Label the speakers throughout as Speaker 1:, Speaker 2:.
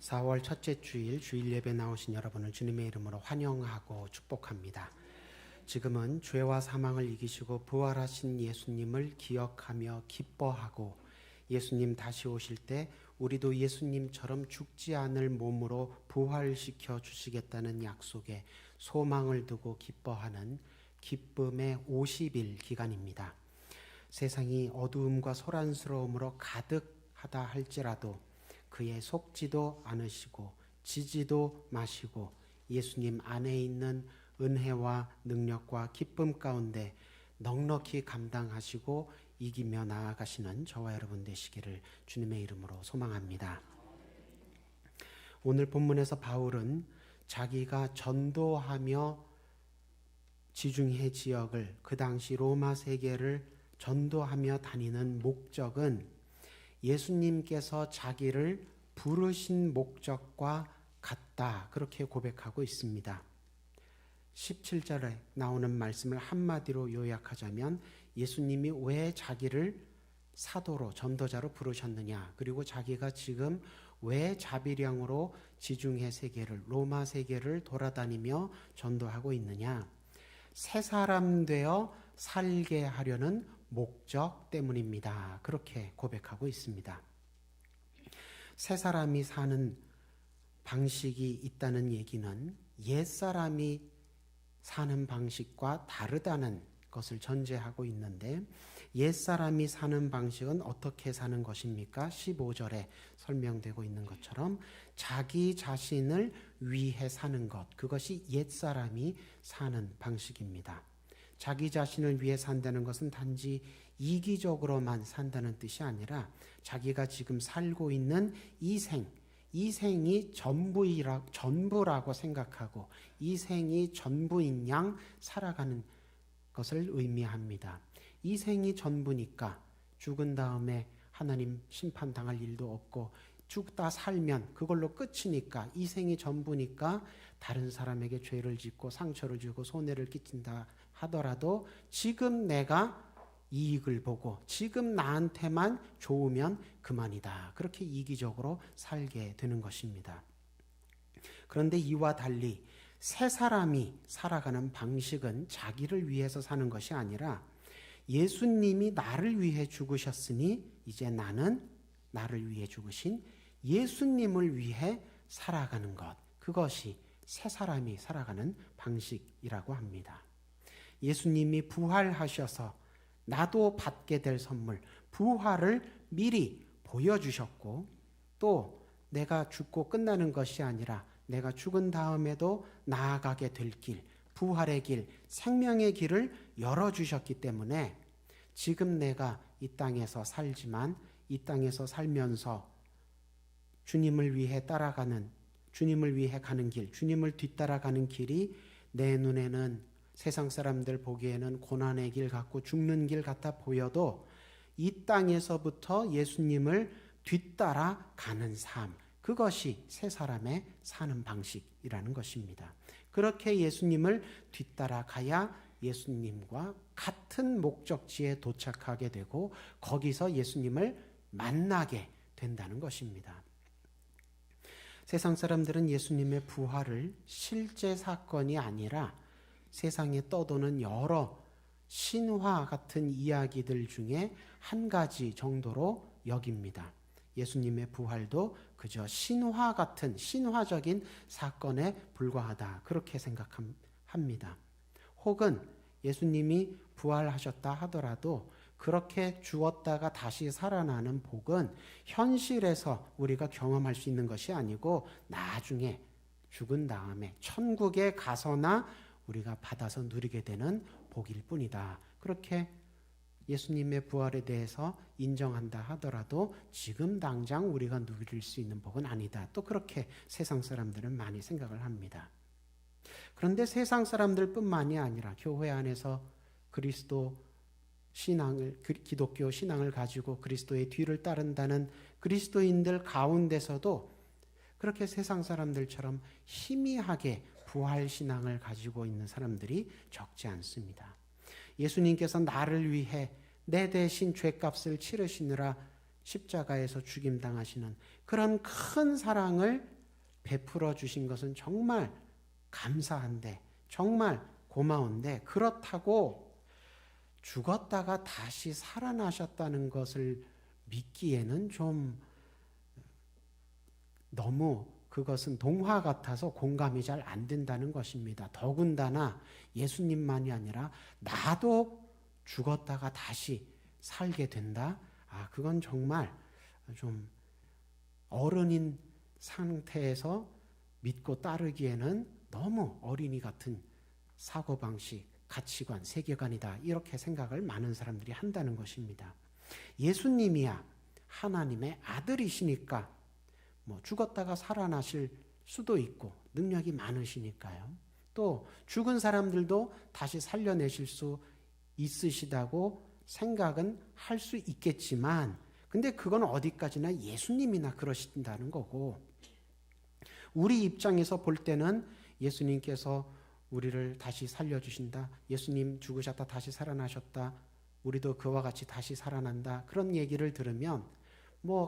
Speaker 1: 4월 첫째 주일 예배 나오신 여러분을 주님의 이름으로 환영하고 축복합니다. 지금은 죄와 사망을 이기시고 부활하신 예수님을 기억하며 기뻐하고 예수님 다시 오실 때 우리도 예수님처럼 죽지 않을 몸으로 부활시켜 주시겠다는 약속에 소망을 두고 기뻐하는 기쁨의 50일 기간입니다. 세상이 어두움과 소란스러움으로 가득하다 할지라도 그의 속지도 않으시고 지지도 마시고 예수님 안에 있는 은혜와 능력과 기쁨 가운데 넉넉히 감당하시고 이기며 나아가시는 저와 여러분 되시기를 주님의 이름으로 소망합니다. 오늘 본문에서 바울은 자기가 전도하며 지중해 지역을, 그 당시 로마 세계를 전도하며 다니는 목적은 예수님께서 자기를 부르신 목적과 같다, 그렇게 고백하고 있습니다. 17절에 나오는 말씀을 한마디로 요약하자면 예수님이 왜 자기를 사도로, 전도자로 부르셨느냐, 그리고 자기가 지금 왜 자비령으로 지중해 세계를, 로마 세계를 돌아다니며 전도하고 있느냐, 새 사람 되어 살게 하려는 목적 때문입니다. 그렇게 고백하고 있습니다. 새 사람이 사는 방식이 있다는 얘기는 옛사람이 사는 방식과 다르다는 것을 전제하고 있는데, 옛사람이 사는 방식은 어떻게 사는 것입니까? 15절에 설명되고 있는 것처럼 자기 자신을 위해 사는 것, 그것이 옛사람이 사는 방식입니다. 자기 자신을 위해 산다는 것은 단지 이기적으로만 산다는 뜻이 아니라 자기가 지금 살고 있는 이 생이 전부라고 생각하고 이 생이 전부인 양 살아가는 것을 의미합니다. 이 생이 전부니까 죽은 다음에 하나님 심판당할 일도 없고 죽다 살면 그걸로 끝이니까, 이 생이 전부니까 다른 사람에게 죄를 짓고 상처를 주고 손해를 끼친다 하더라도 지금 내가 이익을 보고 지금 나한테만 좋으면 그만이다, 그렇게 이기적으로 살게 되는 것입니다. 그런데 이와 달리 새 사람이 살아가는 방식은 자기를 위해서 사는 것이 아니라 예수님이 나를 위해 죽으셨으니 이제 나는 나를 위해 죽으신 예수님을 위해 살아가는 것, 그것이 새 사람이 살아가는 방식이라고 합니다. 예수님이 부활하셔서 나도 받게 될 선물, 부활을 미리 보여주셨고, 또 내가 죽고 끝나는 것이 아니라 내가 죽은 다음에도 나아가게 될 길, 부활의 길, 생명의 길을 열어주셨기 때문에 지금 내가 이 땅에서 살지만 이 땅에서 살면서 주님을 위해 따라가는, 주님을 위해 가는 길, 주님을 뒤따라가는 길이 내 눈에는 세상 사람들 보기에는 고난의 길 같고 죽는 길 같아 보여도 이 땅에서부터 예수님을 뒤따라 가는 삶, 그것이 새 사람의 사는 방식이라는 것입니다. 그렇게 예수님을 뒤따라 가야 예수님과 같은 목적지에 도착하게 되고 거기서 예수님을 만나게 된다는 것입니다. 세상 사람들은 예수님의 부활을 실제 사건이 아니라 세상에 떠도는 여러 신화 같은 이야기들 중에 한 가지 정도로 여깁니다. 예수님의 부활도 그저 신화 같은 신화적인 사건에 불과하다, 그렇게 생각합니다. 혹은 예수님이 부활하셨다 하더라도 그렇게 죽었다가 다시 살아나는 복은 현실에서 우리가 경험할 수 있는 것이 아니고 나중에 죽은 다음에 천국에 가서나 우리가 받아서 누리게 되는 복일 뿐이다, 그렇게 예수님의 부활에 대해서 인정한다 하더라도 지금 당장 우리가 누릴 수 있는 복은 아니다, 또 그렇게 세상 사람들은 많이 생각을 합니다. 그런데 세상 사람들뿐만이 아니라 교회 안에서 그리스도 신앙을, 기독교 신앙을 가지고 그리스도의 뒤를 따른다는 그리스도인들 가운데서도 그렇게 세상 사람들처럼 희미하게 부활 신앙을 가지고 있는 사람들이 적지 않습니다. 예수님께서 나를 위해 내 대신 죄값을 치르시느라 십자가에서 죽임당하시는 그런 큰 사랑을 베풀어 주신 것은 정말 감사한데, 정말 고마운데, 그렇다고 죽었다가 다시 살아나셨다는 것을 믿기에는 좀 너무 그것은 동화 같아서 공감이 잘 안 된다는 것입니다. 더군다나 예수님만이 아니라 나도 죽었다가 다시 살게 된다? 그건 정말 좀 어른인 상태에서 믿고 따르기에는 너무 어린이 같은 사고방식, 가치관, 세계관이다. 이렇게 생각을 많은 사람들이 한다는 것입니다. 예수님이야 하나님의 아들이시니까 죽었다가 살아나실 수도 있고 능력이 많으시니까요. 또 죽은 사람들도 다시 살려내실 수 있으시다고 생각은 할 수 있겠지만, 근데 그건 어디까지나 예수님이나 그러신다는 거고, 우리 입장에서 볼 때는 예수님께서 우리를 다시 살려주신다, 예수님 죽으셨다 다시 살아나셨다, 우리도 그와 같이 다시 살아난다, 그런 얘기를 들으면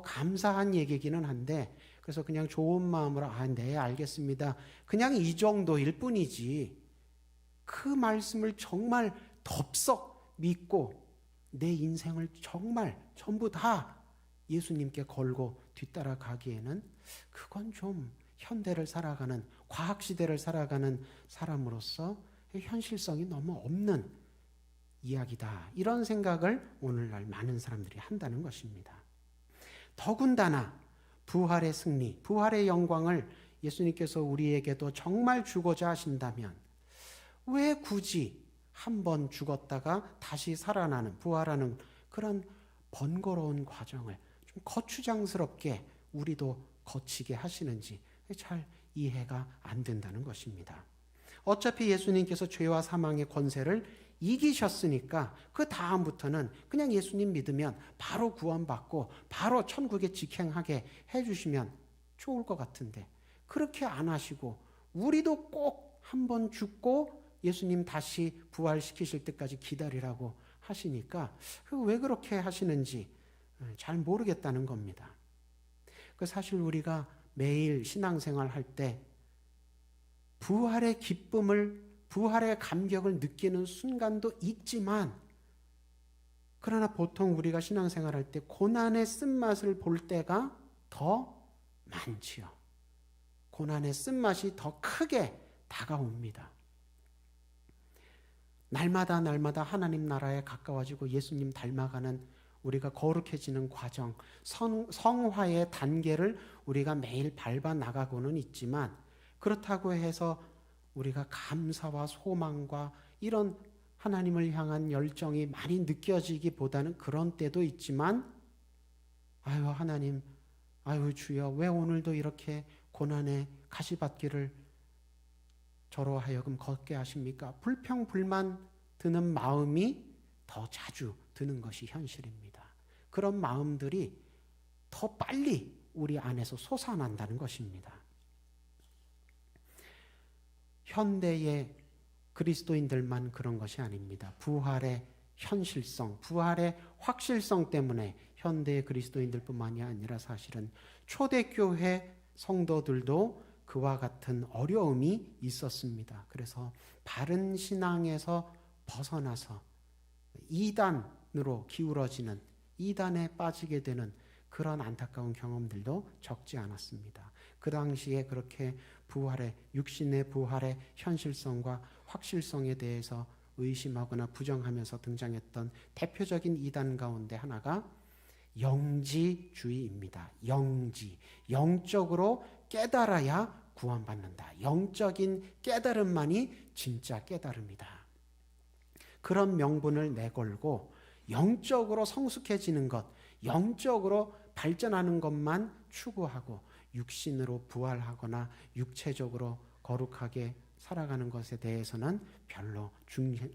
Speaker 1: 감사한 얘기기는 한데, 그래서 그냥 좋은 마음으로 네 알겠습니다, 그냥 이 정도일 뿐이지, 그 말씀을 정말 덥석 믿고 내 인생을 정말 전부 다 예수님께 걸고 뒤따라가기에는 그건 좀 현대를 살아가는, 과학시대를 살아가는 사람으로서 현실성이 너무 없는 이야기다, 이런 생각을 오늘날 많은 사람들이 한다는 것입니다. 더군다나 부활의 승리, 부활의 영광을 예수님께서 우리에게도 정말 주고자 하신다면 왜 굳이 한번 죽었다가 다시 살아나는, 부활하는 그런 번거로운 과정을 좀 거추장스럽게 우리도 거치게 하시는지 잘 이해가 안 된다는 것입니다. 어차피 예수님께서 죄와 사망의 권세를 이기셨으니까 그 다음부터는 그냥 예수님 믿으면 바로 구원받고 바로 천국에 직행하게 해주시면 좋을 것 같은데, 그렇게 안 하시고 우리도 꼭 한번 죽고 예수님 다시 부활시키실 때까지 기다리라고 하시니까 왜 그렇게 하시는지 잘 모르겠다는 겁니다. 사실 우리가 매일 신앙생활 할 때 부활의 기쁨을, 부활의 감격을 느끼는 순간도 있지만, 그러나 보통 우리가 신앙생활 할 때 고난의 쓴맛을 볼 때가 더 많지요. 고난의 쓴맛이 더 크게 다가옵니다. 날마다 하나님 나라에 가까워지고 예수님 닮아가는, 우리가 거룩해지는 과정, 성화의 단계를 우리가 매일 밟아 나가고는 있지만, 그렇다고 해서 우리가 감사와 소망과 이런 하나님을 향한 열정이 많이 느껴지기보다는 그런 때도 있지만, 아유 하나님, 아유 주여, 왜 오늘도 이렇게 고난의 가시밭길을 저로 하여금 걷게 하십니까? 불평불만 드는 마음이 더 자주 드는 것이 현실입니다. 그런 마음들이 더 빨리 우리 안에서 솟아난다는 것입니다. 현대의 그리스도인들만 그런 것이 아닙니다. 부활의 현실성, 부활의 확실성 때문에 현대의 그리스도인들뿐만이 아니라 사실은 초대교회 성도들도 그와 같은 어려움이 있었습니다. 그래서 바른 신앙에서 벗어나서 이단으로 기울어지는, 이단에 빠지게 되는 그런 안타까운 경험들도 적지 않았습니다. 그 당시에 그렇게 부활의, 육신의 부활의 현실성과 확실성에 대해서 의심하거나 부정하면서 등장했던 대표적인 이단 가운데 하나가 영지주의입니다. 영지, 영적으로 깨달아야 구원받는다. 영적인 깨달음만이 진짜 깨달음이다. 그런 명분을 내걸고 영적으로 성숙해지는 것, 영적으로 발전하는 것만 추구하고 육신으로 부활하거나 육체적으로 거룩하게 살아가는 것에 대해서는 별로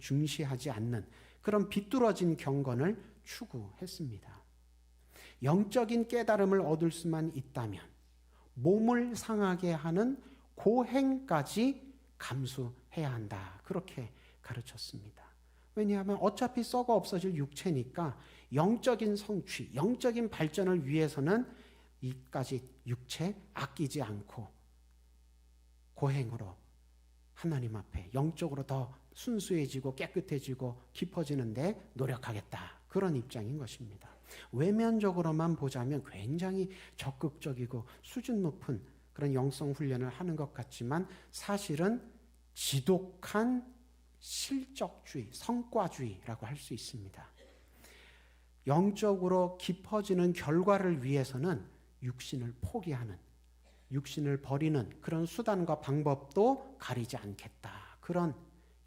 Speaker 1: 중시하지 않는 그런 비뚤어진 경건을 추구했습니다. 영적인 깨달음을 얻을 수만 있다면 몸을 상하게 하는 고행까지 감수해야 한다. 그렇게 가르쳤습니다. 왜냐하면 어차피 썩어 없어질 육체니까 영적인 성취, 영적인 발전을 위해서는 이까지 육체 아끼지 않고 고행으로 하나님 앞에 영적으로 더 순수해지고 깨끗해지고 깊어지는데 노력하겠다. 그런 입장인 것입니다. 외면적으로만 보자면 굉장히 적극적이고 수준 높은 그런 영성 훈련을 하는 것 같지만 사실은 지독한 실적주의, 성과주의라고 할 수 있습니다. 영적으로 깊어지는 결과를 위해서는 육신을 포기하는, 육신을 버리는 그런 수단과 방법도 가리지 않겠다. 그런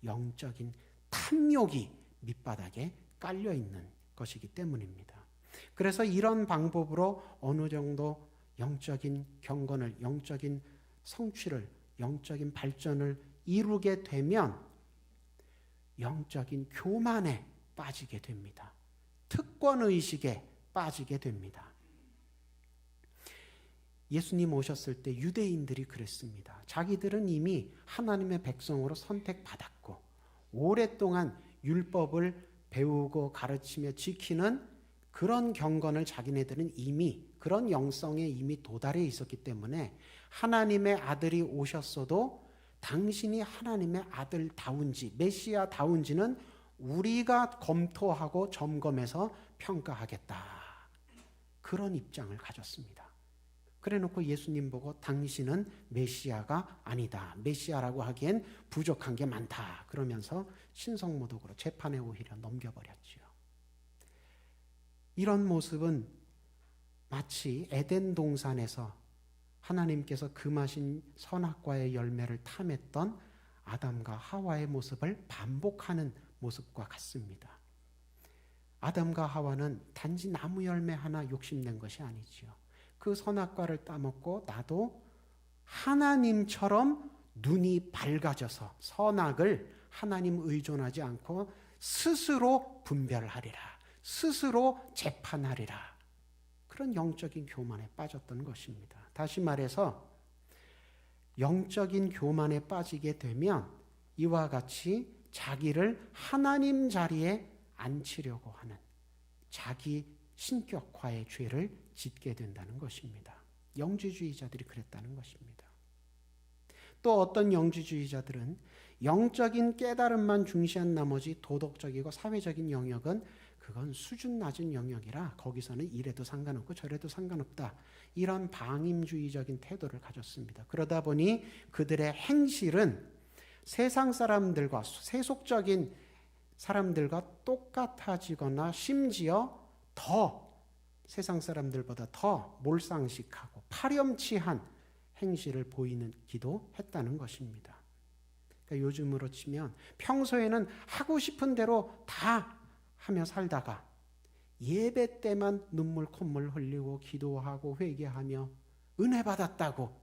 Speaker 1: 영적인 탐욕이 밑바닥에 깔려 있는 것이기 때문입니다. 그래서 이런 방법으로 어느 정도 영적인 경건을, 영적인 성취를, 영적인 발전을 이루게 되면 영적인 교만에 빠지게 됩니다. 특권의식에 빠지게 됩니다. 예수님 오셨을 때 유대인들이 그랬습니다. 자기들은 이미 하나님의 백성으로 선택받았고 오랫동안 율법을 배우고 가르치며 지키는 그런 경건을 자기네들은 이미 그런 영성에 이미 도달해 있었기 때문에 하나님의 아들이 오셨어도 당신이 하나님의 아들다운지 메시아다운지는 우리가 검토하고 점검해서 평가하겠다. 그런 입장을 가졌습니다. 그래놓고 예수님 보고 당신은 메시아가 아니다. 메시아라고 하기엔 부족한 게 많다. 그러면서 신성모독으로 재판에 오히려 넘겨버렸지요. 이런 모습은 마치 에덴 동산에서 하나님께서 금하신 선악과의 열매를 탐했던 아담과 하와의 모습을 반복하는 모습과 같습니다. 아담과 하와는 단지 나무 열매 하나 욕심낸 것이 아니지요. 그 선악과를 따먹고 나도 하나님처럼 눈이 밝아져서 선악을 하나님 의존하지 않고 스스로 분별하리라. 스스로 재판하리라. 그런 영적인 교만에 빠졌던 것입니다. 다시 말해서 영적인 교만에 빠지게 되면 이와 같이 자기를 하나님 자리에 앉히려고 하는 자기 신격화의 죄를 짓게 된다는 것입니다. 영지주의자들이 그랬다는 것입니다. 또 어떤 영지주의자들은 영적인 깨달음만 중시한 나머지 도덕적이고 사회적인 영역은 그건 수준 낮은 영역이라 거기서는 이래도 상관없고 저래도 상관없다. 이런 방임주의적인 태도를 가졌습니다. 그러다 보니 그들의 행실은 세상 사람들과 세속적인 사람들과 똑같아지거나 심지어 더 세상 사람들보다 더 몰상식하고 파렴치한 행실을 보이기도 했다는 것입니다. 그러니까 요즘으로 치면 평소에는 하고 싶은 대로 다 하며 살다가 예배 때만 눈물 콧물 흘리고 기도하고 회개하며 은혜 받았다고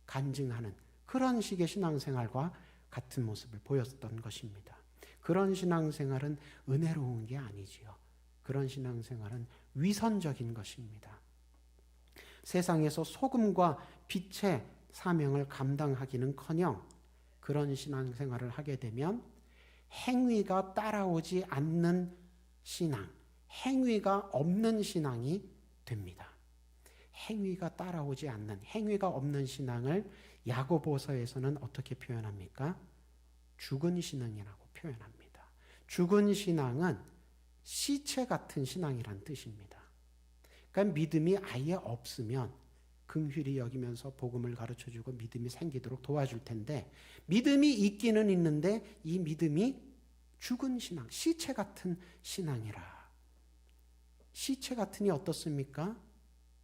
Speaker 1: 간증하는 그런 식의 신앙생활과 같은 모습을 보였던 것입니다. 그런 신앙생활은 은혜로운 게 아니지요. 그런 신앙생활은 위선적인 것입니다. 세상에서 소금과 빛의 사명을 감당하기는커녕 그런 신앙생활을 하게 되면 행위가 따라오지 않는 신앙, 행위가 없는 신앙이 됩니다. 행위가 따라오지 않는, 행위가 없는 신앙을 야고보서에서는 어떻게 표현합니까? 죽은 신앙이라고 표현합니다. 죽은 신앙은 시체 같은 신앙이란 뜻입니다. 그러니까 믿음이 아예 없으면 긍휼히 여기면서 복음을 가르쳐주고 믿음이 생기도록 도와줄 텐데 믿음이 있기는 있는데 이 믿음이 죽은 신앙, 시체 같은 신앙이라. 시체 같으니 어떻습니까?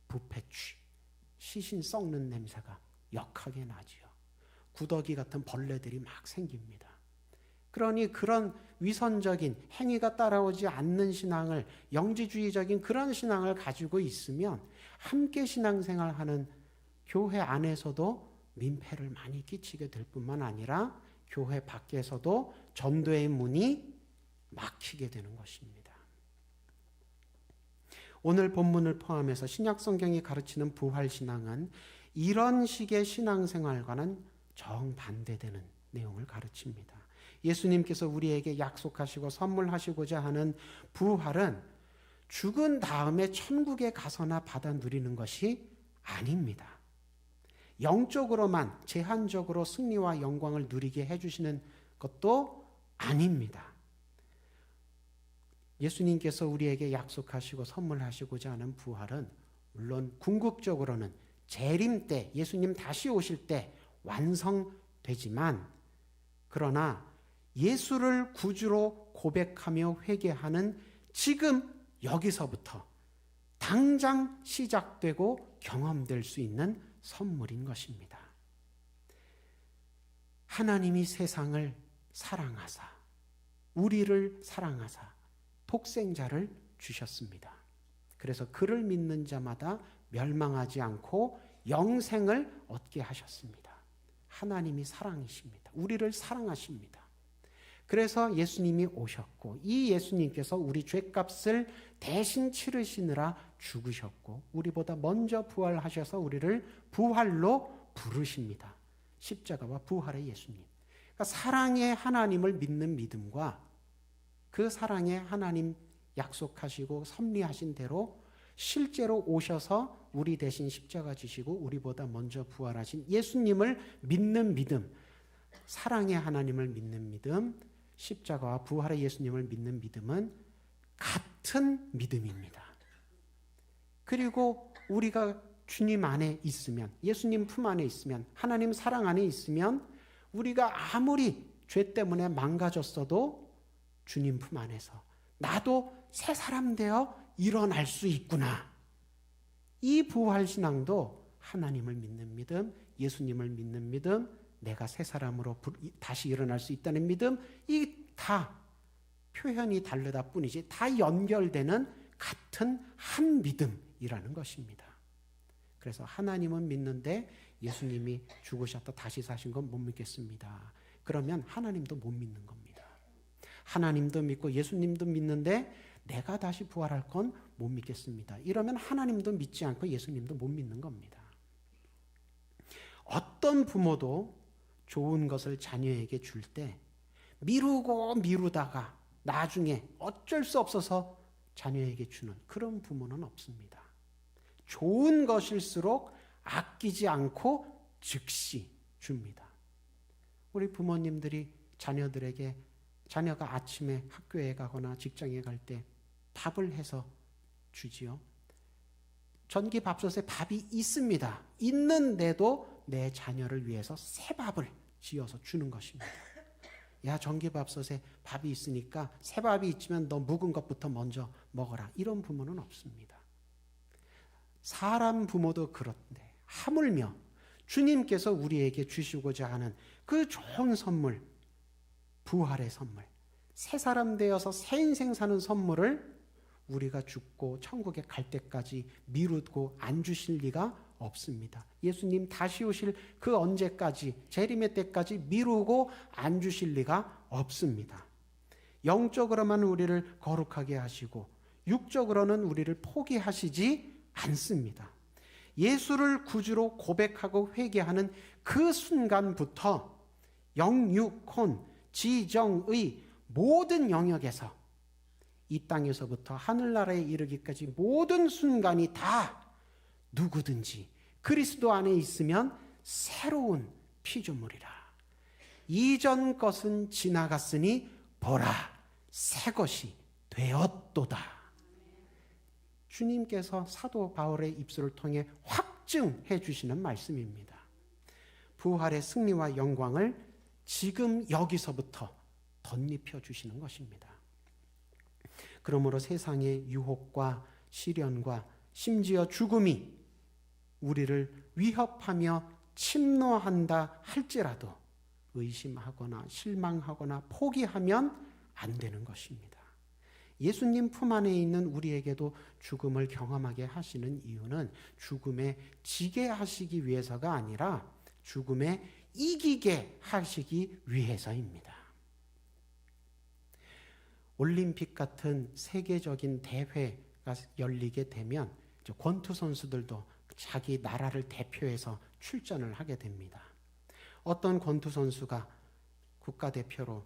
Speaker 1: 부패취, 시신 썩는 냄새가 역하게 나지요. 구더기 같은 벌레들이 막 생깁니다. 그러니 그런 위선적인 행위가 따라오지 않는 신앙을, 영지주의적인 그런 신앙을 가지고 있으면 함께 신앙생활하는 교회 안에서도 민폐를 많이 끼치게 될 뿐만 아니라 교회 밖에서도 전도의 문이 막히게 되는 것입니다. 오늘 본문을 포함해서 신약 성경이 가르치는 부활신앙은 이런 식의 신앙생활과는 정반대되는 내용을 가르칩니다. 예수님께서 우리에게 약속하시고 선물하시고자 하는 부활은 죽은 다음에 천국에 가서나 받아 누리는 것이 아닙니다. 영적으로만 제한적으로 승리와 영광을 누리게 해주시는 것도 아닙니다. 예수님께서 우리에게 약속하시고 선물하시고자 하는 부활은 물론 궁극적으로는 재림 때, 예수님 다시 오실 때 완성되지만, 그러나 예수를 구주로 고백하며 회개하는 지금 여기서부터 당장 시작되고 경험될 수 있는 선물인 것입니다. 하나님이 세상을 사랑하사, 우리를 사랑하사 독생자를 주셨습니다. 그래서 그를 믿는 자마다 멸망하지 않고 영생을 얻게 하셨습니다. 하나님이 사랑이십니다. 우리를 사랑하십니다. 그래서 예수님이 오셨고, 이 예수님께서 우리 죄값을 대신 치르시느라 죽으셨고, 우리보다 먼저 부활하셔서 우리를 부활로 부르십니다. 십자가와 부활의 예수님. 그러니까 사랑의 하나님을 믿는 믿음과 그 사랑의 하나님 약속하시고 섭리하신 대로 실제로 오셔서 우리 대신 십자가 지시고 우리보다 먼저 부활하신 예수님을 믿는 믿음, 사랑의 하나님을 믿는 믿음, 십자가와 부활의 예수님을 믿는 믿음은 같은 믿음입니다. 그리고 우리가 주님 안에 있으면, 예수님 품 안에 있으면, 하나님 사랑 안에 있으면 우리가 아무리 죄 때문에 망가졌어도 주님 품 안에서 나도 새 사람 되어 일어날 수 있구나. 이 부활신앙도 하나님을 믿는 믿음, 예수님을 믿는 믿음, 내가 새 사람으로 다시 일어날 수 있다는 믿음, 이 다 표현이 다르다 뿐이지 다 연결되는 같은 한 믿음이라는 것입니다. 그래서 하나님은 믿는데 예수님이 죽으셨다 다시 사신 건 못 믿겠습니다. 그러면 하나님도 못 믿는 겁니다. 하나님도 믿고 예수님도 믿는데 내가 다시 부활할 건 못 믿겠습니다. 이러면 하나님도 믿지 않고 예수님도 못 믿는 겁니다. 어떤 부모도 좋은 것을 자녀에게 줄 때 미루고 미루다가 나중에 어쩔 수 없어서 자녀에게 주는 그런 부모는 없습니다. 좋은 것일수록 아끼지 않고 즉시 줍니다. 우리 부모님들이 자녀들에게, 자녀가 아침에 학교에 가거나 직장에 갈 때 밥을 해서 주지요. 전기밥솥에 밥이 있습니다. 있는데도 내 자녀를 위해서 새 밥을 지어서 주는 것입니다. 야, 전기밥솥에 밥이 있으니까 새 밥이 있지만 너 묵은 것부터 먼저 먹어라. 이런 부모는 없습니다. 사람 부모도 그런데 하물며 주님께서 우리에게 주시고자 하는 그 좋은 선물, 부활의 선물, 새 사람 되어서 새 인생 사는 선물을 우리가 죽고 천국에 갈 때까지 미루고 안 주실 리가 없습니다. 예수님 다시 오실 그 언제까지, 재림의 때까지 미루고 안 주실 리가 없습니다. 영적으로만 우리를 거룩하게 하시고 육적으로는 우리를 포기하시지 않습니다. 예수를 구주로 고백하고 회개하는 그 순간부터 영육혼, 지정의 모든 영역에서 이 땅에서부터 하늘나라에 이르기까지 모든 순간이 다 누구든지 그리스도 안에 있으면 새로운 피조물이라. 이전 것은 지나갔으니 보라, 새 것이 되었도다. 주님께서 사도 바울의 입술을 통해 확증해 주시는 말씀입니다. 부활의 승리와 영광을 지금 여기서부터 덧입혀 주시는 것입니다. 그러므로 세상의 유혹과 시련과 심지어 죽음이 우리를 위협하며 침노한다 할지라도 의심하거나 실망하거나 포기하면 안 되는 것입니다. 예수님 품 안에 있는 우리에게도 죽음을 경험하게 하시는 이유는 죽음에 지게 하시기 위해서가 아니라 죽음에 이기게 하시기 위해서입니다. 올림픽 같은 세계적인 대회가 열리게 되면 권투 선수들도 자기 나라를 대표해서 출전을 하게 됩니다. 어떤 권투 선수가 국가대표로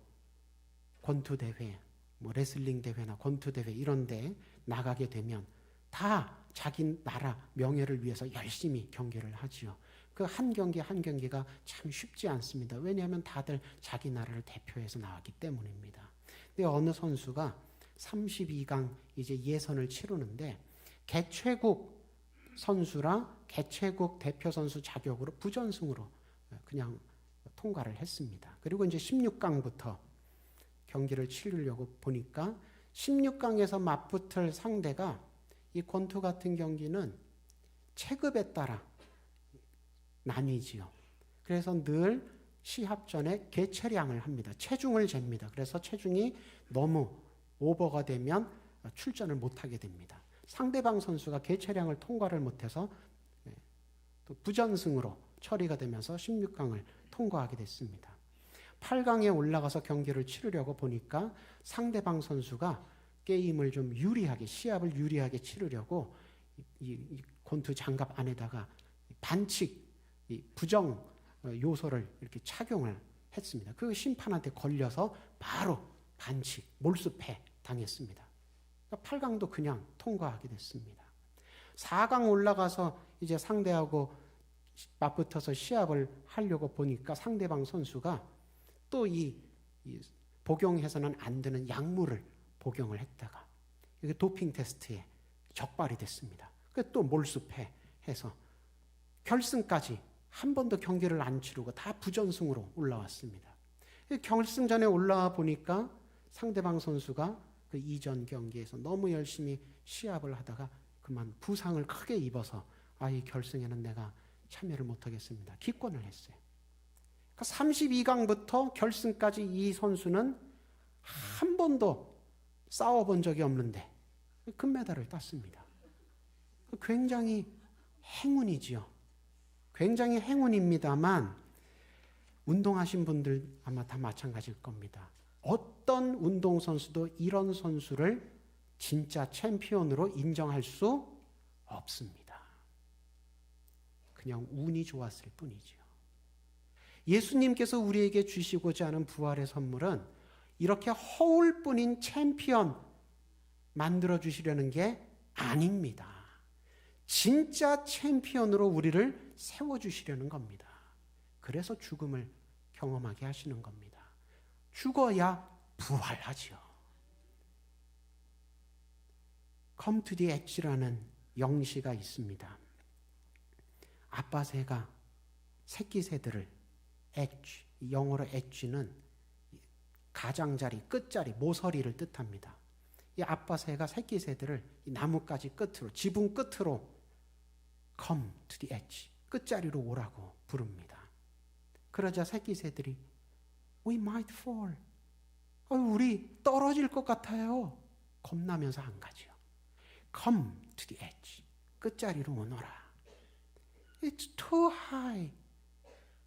Speaker 1: 권투 대회, 레슬링 대회나 권투 대회 이런 데 나가게 되면 다 자기 나라 명예를 위해서 열심히 경기를 하지요. 그 한 경기 한 경기가 참 쉽지 않습니다. 왜냐하면 다들 자기 나라를 대표해서 나왔기 때문입니다. 근데 어느 선수가 32강 이제 예선을 치르는데 개최국 선수랑 개최국 대표 선수 자격으로 부전승으로 그냥 통과를 했습니다. 그리고 이제 16강부터 경기를 치르려고 보니까 16강에서 맞붙을 상대가 이 권투 같은 경기는 체급에 따라 나뉘지요. 그래서 늘 시합 전에 개체량을 합니다. 체중을 잽니다. 그래서 체중이 너무 오버가 되면 출전을 못하게 됩니다. 상대방 선수가 개체량을 통과를 못해서 또 부전승으로 처리가 되면서 16강을 통과하게 됐습니다. 8강에 올라가서 경기를 치르려고 보니까 상대방 선수가 게임을 좀 유리하게, 시합을 유리하게 치르려고 이 권투 장갑 안에다가 반칙, 부정 요소를 이렇게 착용을 했습니다. 그 심판한테 걸려서 바로 반칙, 몰수패 당했습니다. 8강도 그냥 통과하게 됐습니다. 4강 올라가서 이제 상대하고 맞붙어서 시합을 하려고 보니까 상대방 선수가 또 이 복용해서는 안 되는 약물을 복용을 했다가 이게 도핑 테스트에 적발이 됐습니다. 또 몰수패해서 결승까지 한 번도 경기를 안 치르고 다 부전승으로 올라왔습니다. 결승전에 올라와 보니까 상대방 선수가 그 이전 경기에서 너무 열심히 시합을 하다가 그만 부상을 크게 입어서 이 결승에는 내가 참여를 못하겠습니다. 기권을 했어요. 32강부터 결승까지 이 선수는 한 번도 싸워본 적이 없는데 금메달을 땄습니다. 굉장히 행운이지요. 굉장히 행운입니다만 운동하신 분들 아마 다 마찬가지일 겁니다. 어떤 운동선수도 이런 선수를 진짜 챔피언으로 인정할 수 없습니다. 그냥 운이 좋았을 뿐이지요. 예수님께서 우리에게 주시고자 하는 부활의 선물은 이렇게 허울뿐인 챔피언 만들어 주시려는 게 아닙니다. 진짜 챔피언으로 우리를 세워주시려는 겁니다. 그래서 죽음을 경험하게 하시는 겁니다. 죽어야 부활하지요. Come to the edge라는 영시가 있습니다. 아빠 새가 새끼 새들을 edge, 영어로 edge는 가장자리, 끝자리, 모서리를 뜻합니다. 이 아빠 새가 새끼 새들을 이 나뭇가지 끝으로, 지붕 끝으로 come to the edge, 끝자리로 오라고 부릅니다. 그러자 새끼 새들이 we might fall, 우리 떨어질 것 같아요. 겁나면서 안 가죠. come to the edge, 끝자리로 오너라. It's too high,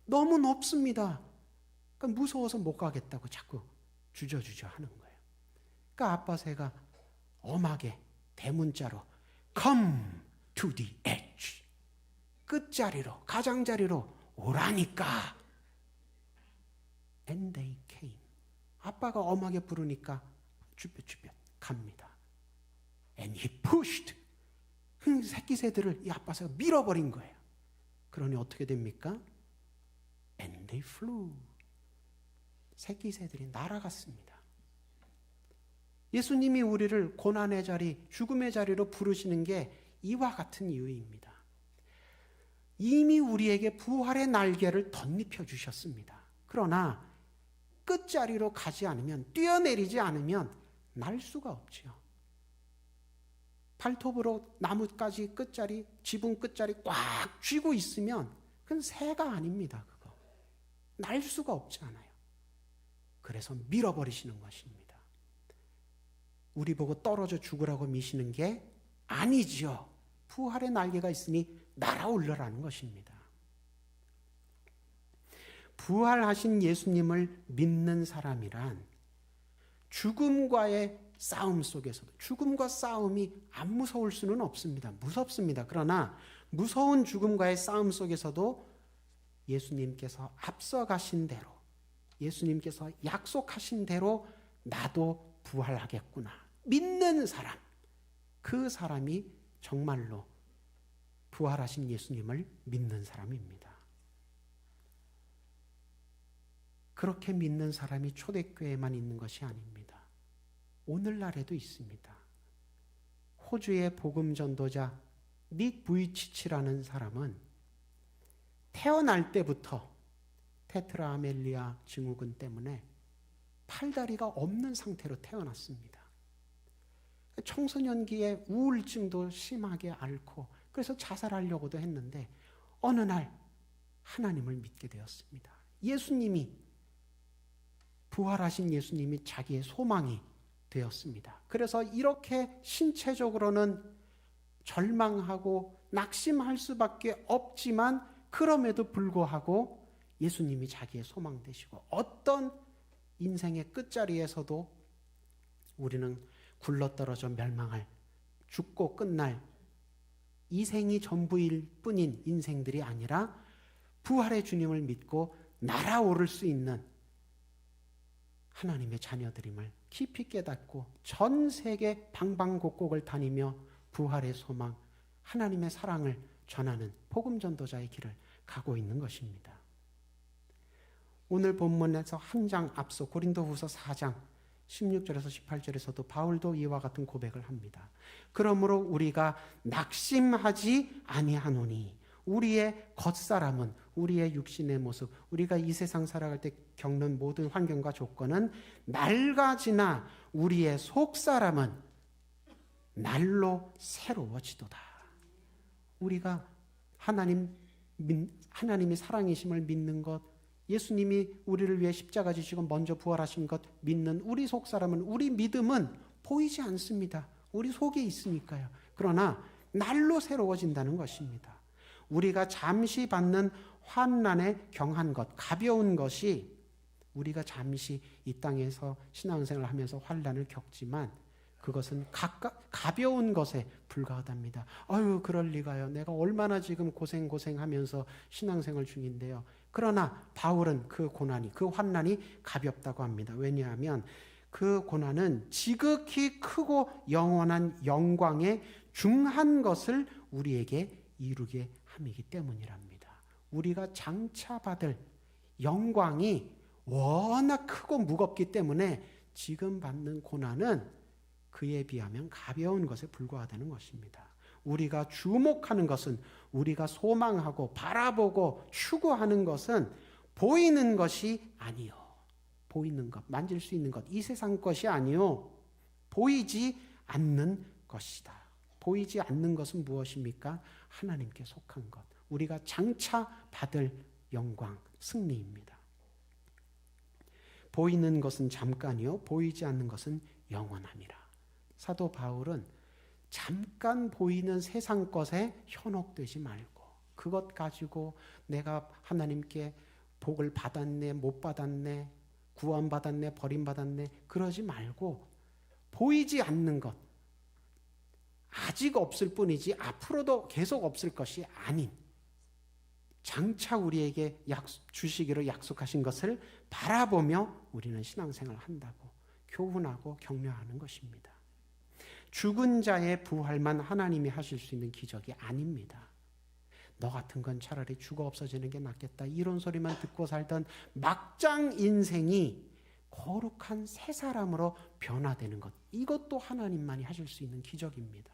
Speaker 1: 너무 높습니다. 그러니까 무서워서 못 가겠다고 자꾸 주저주저 하는 거예요. 그러니까 아빠 새가 엄하게 대문자로 come to the edge, 끝자리로, 가장자리로 오라니까. And they came. 아빠가 엄하게 부르니까 주뼛주뼛 갑니다. And he pushed. 새끼 새들을 이 아빠 새가 밀어버린 거예요. 그러니 어떻게 됩니까? And they flew. 새끼 새들이 날아갔습니다. 예수님이 우리를 고난의 자리, 죽음의 자리로 부르시는 게 이와 같은 이유입니다. 이미 우리에게 부활의 날개를 덧입혀 주셨습니다. 그러나 끝자리로 가지 않으면, 뛰어내리지 않으면 날 수가 없지요. 발톱으로 나뭇가지 끝자리, 지붕 끝자리 꽉 쥐고 있으면 그건 새가 아닙니다. 그거 날 수가 없잖아요. 그래서 밀어버리시는 것입니다. 우리 보고 떨어져 죽으라고 미시는 게 아니지요. 부활의 날개가 있으니 날아올라라는 것입니다. 부활하신 예수님을 믿는 사람이란 죽음과의 싸움 속에서도, 죽음과 싸움이 안 무서울 수는 없습니다. 무섭습니다. 그러나 무서운 죽음과의 싸움 속에서도 예수님께서 앞서가신 대로, 예수님께서 약속하신 대로 나도 부활하겠구나 믿는 사람, 그 사람이 정말로 부활하신 예수님을 믿는 사람입니다. 그렇게 믿는 사람이 초대교회에만 있는 것이 아닙니다. 오늘날에도 있습니다. 호주의 복음 전도자 닉 부이치치라는 사람은 태어날 때부터 테트라 아멜리아 증후군 때문에 팔다리가 없는 상태로 태어났습니다. 청소년기에 우울증도 심하게 앓고 그래서 자살하려고도 했는데 어느 날 하나님을 믿게 되었습니다. 부활하신 예수님이 자기의 소망이 되었습니다. 그래서 이렇게 신체적으로는 절망하고 낙심할 수밖에 없지만 그럼에도 불구하고 예수님이 자기의 소망 되시고 어떤 인생의 끝자리에서도 우리는 굴러떨어져 멸망할, 죽고 끝날 이 생이 전부일 뿐인 인생들이 아니라 부활의 주님을 믿고 날아오를 수 있는 하나님의 자녀들임을 깊이 깨닫고 전 세계 방방곡곡을 다니며 부활의 소망, 하나님의 사랑을 전하는 복음 전도자의 길을 가고 있는 것입니다. 오늘 본문에서 한 장 앞서 고린도후서 4장 16절에서 18절에서도 바울도 이와 같은 고백을 합니다. 그러므로 우리가 낙심하지 아니하노니 우리의 겉사람은 우리의 육신의 모습, 우리가 이 세상 살아갈 때 겪는 모든 환경과 조건은 낡아지나 우리의 속사람은 날로 새로워지도다. 우리가 하나님이 사랑이심을 믿는 것, 예수님이 우리를 위해 십자가 지시고 먼저 부활하신 것 믿는 우리 속사람은, 우리 믿음은 보이지 않습니다. 우리 속에 있으니까요. 그러나 날로 새로워진다는 것입니다. 우리가 잠시 받는 환난에 경한 것, 가벼운 것이 우리가 잠시 이 땅에서 신앙생활을 하면서 환난을 겪지만 그것은 가벼운 것에 불과하답니다. 아유, 그럴 리가요. 내가 얼마나 지금 고생하면서 신앙생활 중인데요. 그러나 바울은 그 고난이, 그 환난이 가볍다고 합니다. 왜냐하면 그 고난은 지극히 크고 영원한 영광의 중한 것을 우리에게 이루게 함이기 때문이랍니다. 우리가 장차 받을 영광이 워낙 크고 무겁기 때문에 지금 받는 고난은 그에 비하면 가벼운 것에 불과하다는 것입니다. 우리가 주목하는 것은, 우리가 소망하고 바라보고 추구하는 것은 보이는 것이 아니요. 보이는 것, 만질 수 있는 것, 이 세상 것이 아니요. 보이지 않는 것이다. 보이지 않는 것은 무엇입니까? 하나님께 속한 것. 우리가 장차 받을 영광, 승리입니다. 보이는 것은 잠깐이요. 보이지 않는 것은 영원함이라. 사도 바울은 잠깐 보이는 세상 것에 현혹되지 말고 그것 가지고 내가 하나님께 복을 받았네, 못 받았네, 구원받았네, 버림받았네 그러지 말고 보이지 않는 것, 아직 없을 뿐이지 앞으로도 계속 없을 것이 아닌 장차 우리에게 주시기로 약속하신 것을 바라보며 우리는 신앙생활을 한다고 교훈하고 격려하는 것입니다. 죽은 자의 부활만 하나님이 하실 수 있는 기적이 아닙니다. 너 같은 건 차라리 죽어 없어지는 게 낫겠다 이런 소리만 듣고 살던 막장 인생이 거룩한 새 사람으로 변화되는 것, 이것도 하나님만이 하실 수 있는 기적입니다.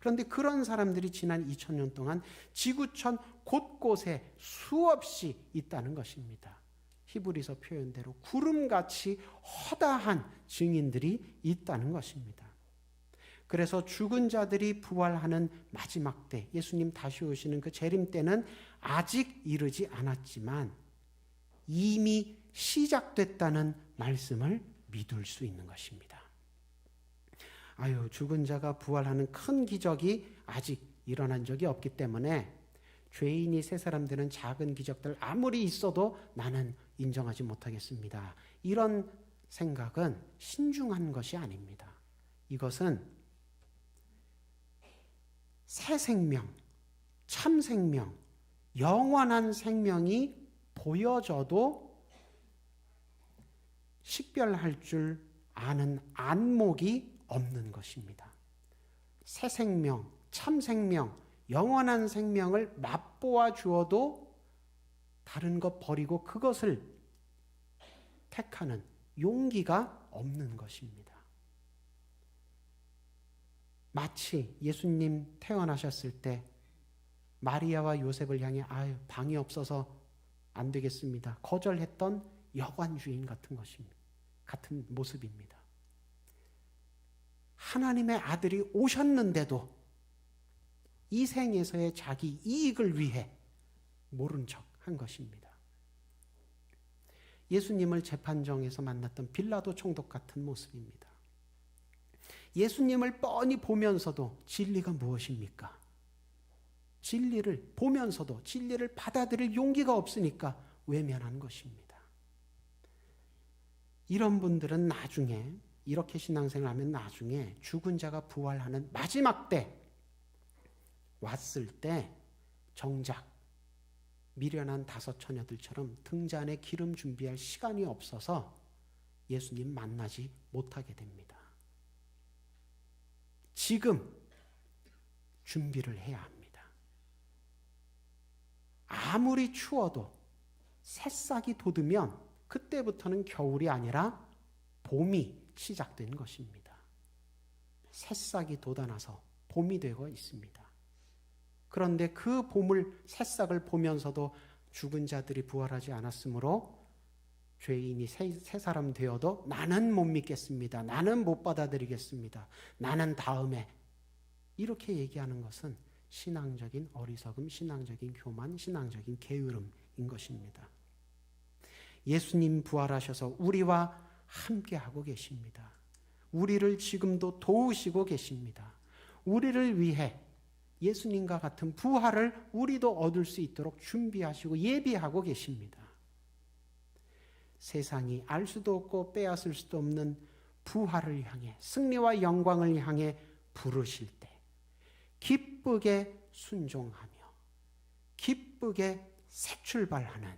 Speaker 1: 그런데 그런 사람들이 지난 2000년 동안 지구촌 곳곳에 수없이 있다는 것입니다. 히브리서 표현대로 구름같이 허다한 증인들이 있다는 것입니다. 그래서 죽은 자들이 부활하는 마지막 때, 예수님 다시 오시는 그 재림 때는 아직 이르지 않았지만 이미 시작됐다는 말씀을 믿을 수 있는 것입니다. 아유, 죽은 자가 부활하는 큰 기적이 아직 일어난 적이 없기 때문에 죄인이 새 사람 되는 작은 기적들 아무리 있어도 나는 인정하지 못하겠습니다. 이런 생각은 신중한 것이 아닙니다. 이것은 새 생명, 참 생명, 영원한 생명이 보여져도 식별할 줄 아는 안목이 없는 것입니다. 새 생명, 참 생명, 영원한 생명을 맛보아 주어도 다른 것 버리고 그것을 택하는 용기가 없는 것입니다. 마치 예수님 태어나셨을 때 마리아와 요셉을 향해 방이 없어서 안 되겠습니다. 거절했던 여관 주인 같은 것입니다. 같은 모습입니다. 하나님의 아들이 오셨는데도 이 생에서의 자기 이익을 위해 모른 척 한 것입니다. 예수님을 재판정에서 만났던 빌라도 총독 같은 모습입니다. 예수님을 뻔히 보면서도 진리가 무엇입니까? 진리를 보면서도 진리를 받아들일 용기가 없으니까 외면한 것입니다. 이런 분들은 나중에 이렇게 신앙생활을 하면 나중에 죽은 자가 부활하는 마지막 때 왔을 때 정작 미련한 다섯 처녀들처럼 등잔에 기름 준비할 시간이 없어서 예수님 만나지 못하게 됩니다. 지금 준비를 해야 합니다. 아무리 추워도 새싹이 돋으면 그때부터는 겨울이 아니라 봄이 시작된 것입니다. 새싹이 돋아나서 봄이 되고 있습니다. 그런데 그 봄을 새싹을 보면서도 죽은 자들이 부활하지 않았으므로 죄인이 새 사람 되어도 나는 못 믿겠습니다. 나는 못 받아들이겠습니다. 나는 다음에 이렇게 얘기하는 것은 신앙적인 어리석음, 신앙적인 교만, 신앙적인 게으름인 것입니다. 예수님 부활하셔서 우리와 함께하고 계십니다. 우리를 지금도 도우시고 계십니다. 우리를 위해 예수님과 같은 부활을 우리도 얻을 수 있도록 준비하시고 예비하고 계십니다. 세상이 알 수도 없고 빼앗을 수도 없는 부활을 향해 승리와 영광을 향해 부르실 때 기쁘게 순종하며 기쁘게 새 출발하는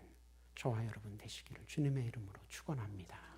Speaker 1: 저와 여러분 되시기를 주님의 이름으로 축원합니다.